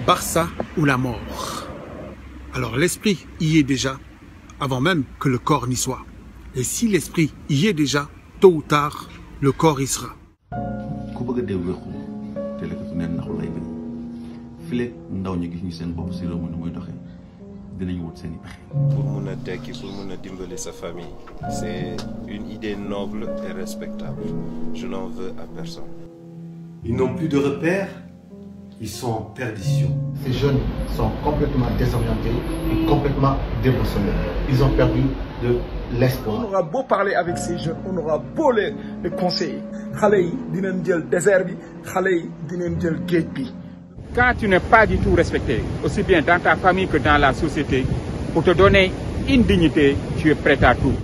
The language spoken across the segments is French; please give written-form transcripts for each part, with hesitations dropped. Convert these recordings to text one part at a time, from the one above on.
Barça ou la mort. Alors l'esprit y est déjà, avant même que le corps n'y soit. Et si l'esprit y est déjà, tôt ou tard, le corps y sera. Pour mon attaque, pour mon dimbaler sa famille, c'est une idée noble et respectable. Je n'en veux à personne. Ils n'ont plus de repères, ils sont en perdition. Ces jeunes sont complètement désorientés et complètement déboussolés. Ils ont perdu de l'espoir. On aura beau parler avec ces jeunes, on aura beau les conseiller. Quand tu n'es pas du tout respecté, aussi bien dans ta famille que dans la société, pour te donner une dignité, tu es prêt à tout.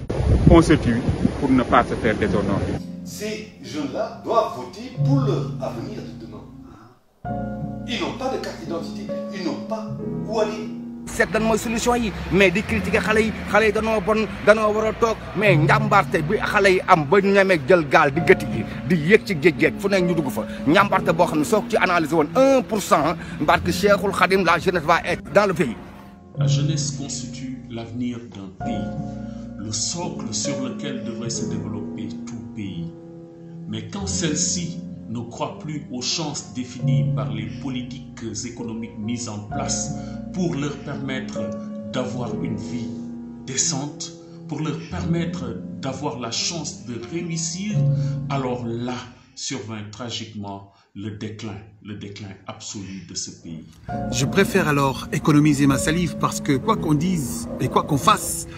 On se tue pour ne pas se faire déshonorer. Ces jeunes-là doivent voter pour leur avenir de demain. Ils n'ont pas de carte d'identité, ils n'ont pas où aller. C'est dans ma solution yi mais di critiquer xalé yi dañoo bon dañoo wara tok mais njambarte bi xalé yi am ba ñame jël gal di gëti gi di yek ci géej fu ne ñu dugg fa njambarte bo xamni sok ci analyser won 1% barke Cheikhoul Khadim la jeunesse va être dans le pays. La jeunesse constitue l'avenir d'un pays, le socle sur lequel devrait se développer tout pays. Mais quand celle-ci ne croit plus aux chances définies par les politiques économiques mises en place pour leur permettre d'avoir une vie décente, pour leur permettre d'avoir la chance de réussir, alors là survint tragiquement le déclin absolu de ce pays. Je préfère alors économiser ma salive parce que quoi qu'on dise et quoi qu'on fasse,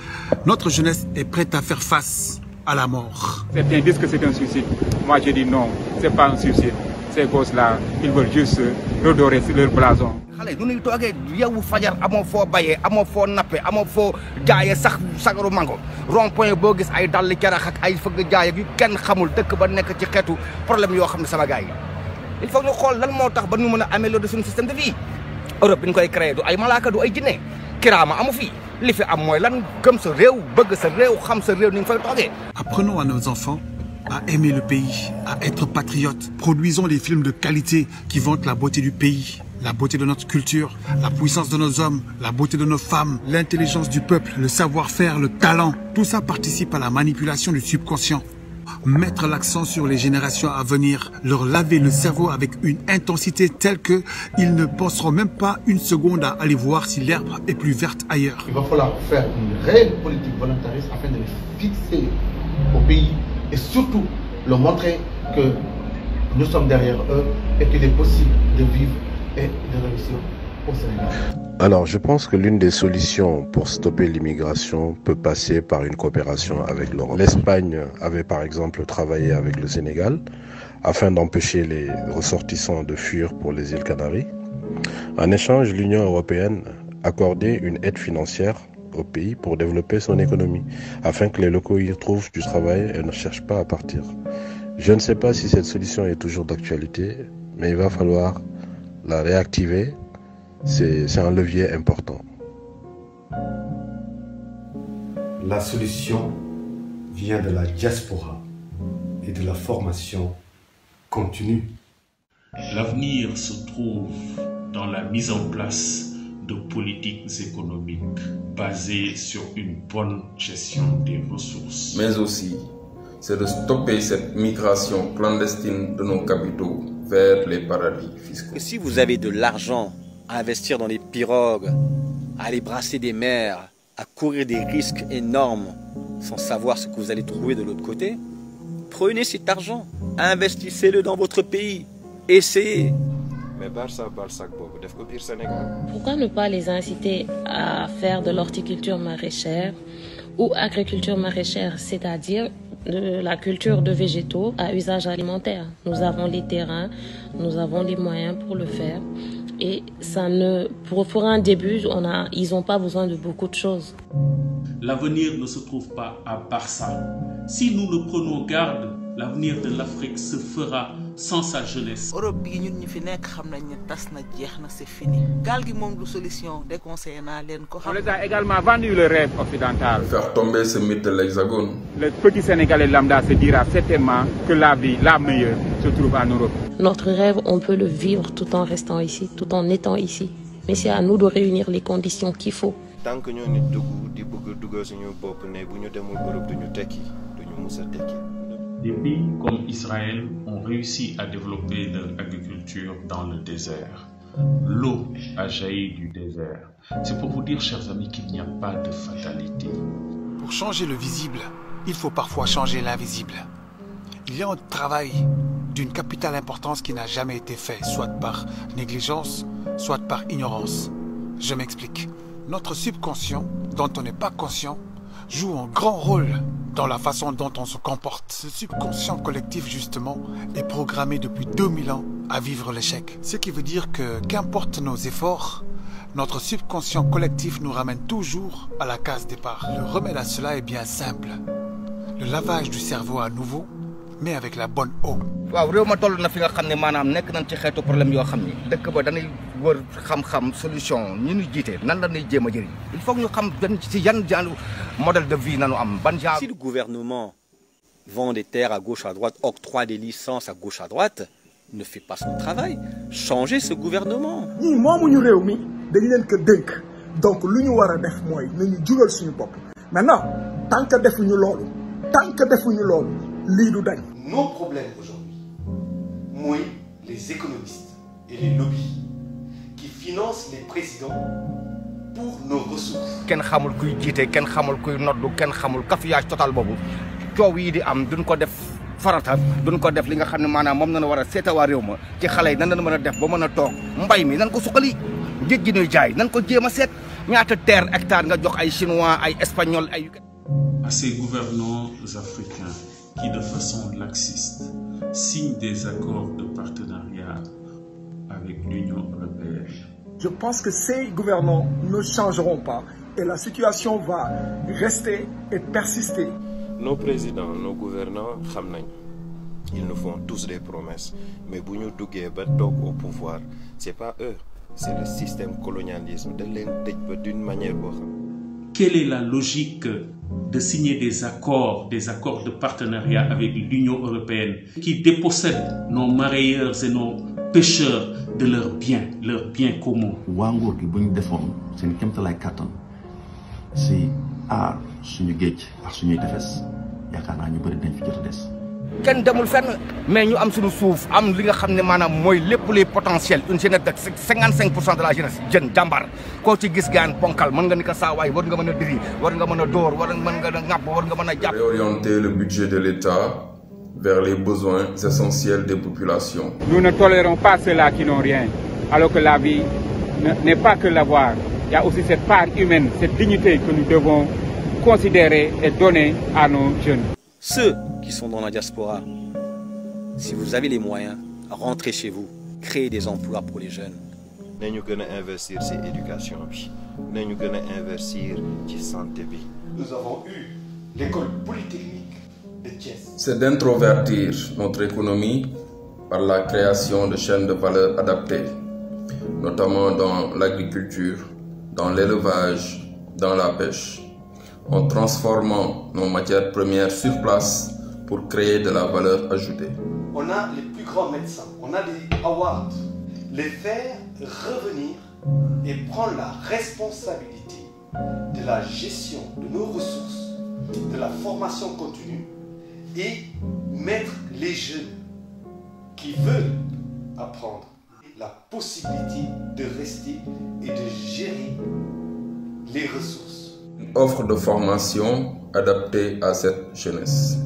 notre jeunesse est prête à faire face à la mort. Certains disent que c'est un suicide. Moi je dis non, c'est pas un suicide. Ces gosses-là, ils veulent juste redorer leur blason. Xalé du ñuy togué yewu fajar amo fo bayé amo fo nappé amo fo jaayé sax sagaru mango rond point bo gis ay dal kerax ak ay feug jaay ak yu kenn xamul dëkk ba nek ci xétu problème yo xamné sama gaay il faut ñu xol lan mo tax ba ñu mëna améliorer suñu système de vie. Europe bi ñu koy créer du ay malaka du ay jinné kirama amu fi li fi am moy lan gëm sa réew bëgg sa réew xam sa réew ni ñu fay togué. Apprenons à nos enfants à aimer le pays, à être patriotes. Produisons des films de qualité qui vantent la beauté du pays, la beauté de notre culture, la puissance de nos hommes, la beauté de nos femmes, l'intelligence du peuple, le savoir-faire, le talent. Tout ça participe à la manipulation du subconscient. Mettre l'accent sur les générations à venir, leur laver le cerveau avec une intensité telle qu'ils ne penseront même pas une seconde à aller voir si l'herbe est plus verte ailleurs. Il va falloir faire une réelle politique volontariste afin de les fixer au pays et surtout leur montrer que nous sommes derrière eux et qu'il est possible de vivre et de réussir au Sénégal. Alors, je pense que l'une des solutions pour stopper l'immigration peut passer par une coopération avec l'Europe. L'Espagne avait par exemple travaillé avec le Sénégal afin d'empêcher les ressortissants de fuir pour les îles Canaries. En échange, l'Union européenne accordait une aide financière au pays pour développer son économie, afin que les locaux y trouvent du travail et ne cherchent pas à partir. Je ne sais pas si cette solution est toujours d'actualité, mais il va falloir la réactiver. C'est un levier important. La solution vient de la diaspora et de la formation continue. L'avenir se trouve dans la mise en place de politiques économiques basées sur une bonne gestion des ressources. Mais aussi, c'est de stopper cette migration clandestine de nos capitaux vers les paradis fiscaux. Et si vous avez de l'argent à investir dans les pirogues, à aller brasser des mers, à courir des risques énormes sans savoir ce que vous allez trouver de l'autre côté, prenez cet argent, investissez-le dans votre pays, essayez. Mais Barça bobu def ko bir Sénégal. Pourquoi ne pas les inciter à faire de l'horticulture maraîchère ou agriculture maraîchère, c'est-à-dire de la culture de végétaux à usage alimentaire. Nous avons les terrains, nous avons les moyens pour le faire et ça ne, pour un début, ils n'ont pas besoin de beaucoup de choses. L'avenir ne se trouve pas à Barça. Si nous ne prenons garde, l'avenir de l'Afrique se fera sans sa jeunesse. Europe bi ñun ñu fi nekk xam nañ ne tas na jeex na c'est fini. Gaal gi moom du solution déconseillé naa leen ko xam. On les a également vendu le rêve occidental. Faire tomber ce mythe de l'Hexagone. Le petit Sénégalais lambda se dira certainement que la vie, la meilleure, se trouve en Europe. Notre rêve, on peut le vivre tout en restant ici, tout en étant ici. Mais c'est à nous de réunir les conditions qu'il faut. Tant que nous nit di bëgg duggal suñu bopp ne bu ñu demul Europe duñu tekki duñu mus a tekki. Des pays comme Israël ont réussi à développer leur agriculture dans le désert. L'eau a jailli du désert. C'est pour vous dire, chers amis, qu'il n'y a pas de fatalité. Pour changer le visible, il faut parfois changer l'invisible. Il y a un travail d'une capitale importance qui n'a jamais été fait, soit par négligence, soit par ignorance. Je m'explique. Notre subconscient, dont on n'est pas conscient, joue un grand rôle dans la façon dont on se comporte. Ce subconscient collectif, justement, est programmé depuis 2000 ans à vivre l'échec. Ce qui veut dire que, qu'importe nos efforts, notre subconscient collectif nous ramène toujours à la case départ. Le remède à cela est bien simple. Le lavage du cerveau à nouveau, mais avec la bonne eau. waaw réew ma toll na fi nga xam ne maanaam nekk nañ ci xeetu problème yoo xam ni dëkk ba dañuy wër xam-xam solution ñi ñu jiite nan la ñuy jéem a jëriñ il faut que ñu xam ci yan genre modèle de vie nanu am ban genre. Si le gouvernement vend des terres à gauche à droite, octroie des licences à gauche à droite, ne fait pas son travail. Changez ce gouvernement. ñii moomuñu réew mi dañ leen ko dénk donc lu ñu war a def mooy nañu jugal suñu bopp maintenant tant que defuñu loolu lii du dañ. Nos problèmes aujourd'hui, moi, les économistes et les lobbies qui financent les présidents pour nos ressources. kenn xamul kuy jiite kenn xamul kuy noddu kenn xamul cafouillage total boobu coow yi di am duñ ko def farata duñ ko def li nga xam ne maanaam moom na war a seeta waa réew ma ci xale yi nan la mën a def ba mën a toog mbay mi nan ko suqali géej gi ñuy jaay nan ko jéem a seet ñaata terre hectare nga jox ay chinois ay espagnol ay. À ces gouvernants africains qui, de façon laxiste, signent des accords de partenariat avec l'Union européenne. Je pense que ces gouvernants ne changeront pas et la situation va rester et persister. Nos présidents, nos gouvernants, ils nous font tous des promesses. Mais si nous sommes au pouvoir, ce n'est pas eux, c'est le système colonialisme d'une manière. Quelle est la logique de signer des accords de partenariat avec l'Union européenne qui dépossèdent nos marailleurs et nos pêcheurs de leurs biens communs? Wangour gi buñ defoon seen kéemtalaay kàttan si aar suñu géej ak suñuy tefes yaakaar naa ñu bëri dañ fi jot a des. kenn demul fenn mais ñu am suñu suuf am li nga xam ne maanaam mooy lépp luy potentiel une jeunesse de 55% de la jeunesse jeune jàmbaar koo ci gis gaan ponkal mën nga ni ko saawaay war nga mën a diri war nga mën a dóor war nga mën a ŋàbb war nga mën a jàpp. Réorienter le budget de l'État vers les besoins essentiels des populations. Nous ne tolérons pas ceux-là qui n'ont rien, alors que la vie n'est pas que l'avoir. Il y a aussi cette part humaine, cette dignité que nous devons considérer et donner à nos jeunes. Ceux qui sont dans la diaspora, si vous avez les moyens, rentrez chez vous, créez des emplois pour les jeunes. Nous devons investir dans l'éducation, nous devons investir dans la santé. Nous avons eu l'école polytechnique de Thiès. C'est d'introvertir notre économie par la création de chaînes de valeur adaptées, notamment dans l'agriculture, dans l'élevage, dans la pêche, en transformant nos matières premières sur place pour créer de la valeur ajoutée. On a les plus grands médecins, on a des awards, les faire revenir et prendre la responsabilité de la gestion de nos ressources, de la formation continue et mettre les jeunes qui veulent apprendre la possibilité de rester et de gérer les ressources. Une offre de formation adaptée à cette jeunesse.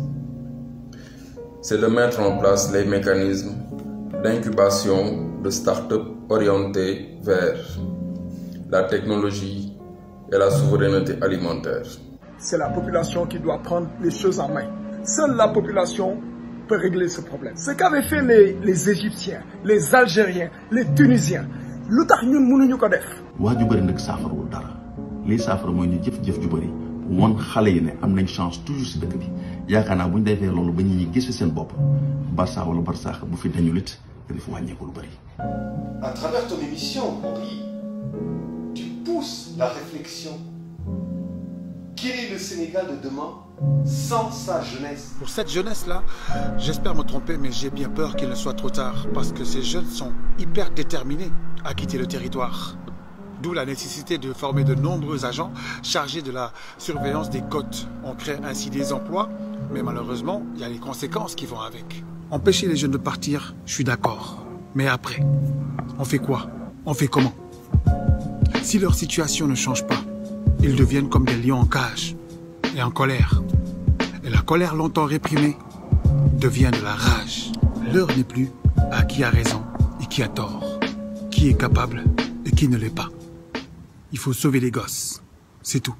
C'est de mettre en place les mécanismes d'incubation de start-up orientés vers la technologie et la souveraineté alimentaire. C'est la population qui doit prendre les choses en main. Seule la population peut régler ce problème. Ce qu'avaient fait les Égyptiens, les Algériens, les Tunisiens, lu tax ñun mënuñu ko def. Waa ju bëri nag saafarawul dara liy saafara mooy ñu jëf-jëf ju bëri woon xale yi ne am nañ chance toujours si dëkk bi yaakaar naa bu ñu defee loolu ba ñi gis fi seen bopp Barça wala Barça bu fi dañu lit dana fi wàññeeku lu bëri. À travers ton émission, Henri, tu pousses la réflexion. Quel est le Sénégal de demain sans sa jeunesse? Pour cette jeunesse-là, j'espère me tromper, mais j'ai bien peur qu'il ne soit trop tard, parce que ces jeunes sont hyper déterminés à quitter le territoire. D'où la nécessité de former de nombreux agents chargés de la surveillance des côtes. On crée ainsi des emplois, mais malheureusement, il y a les conséquences qui vont avec. Empêcher les jeunes de partir, je suis d'accord. Mais après, on fait quoi? On fait comment? Si leur situation ne change pas, ils deviennent comme des lions en cage et en colère. Et la colère longtemps réprimée devient de la rage. L'heure n'est plus à qui a raison et qui a tort, qui est capable et qui ne l'est pas. Il faut sauver les gosses, c'est tout.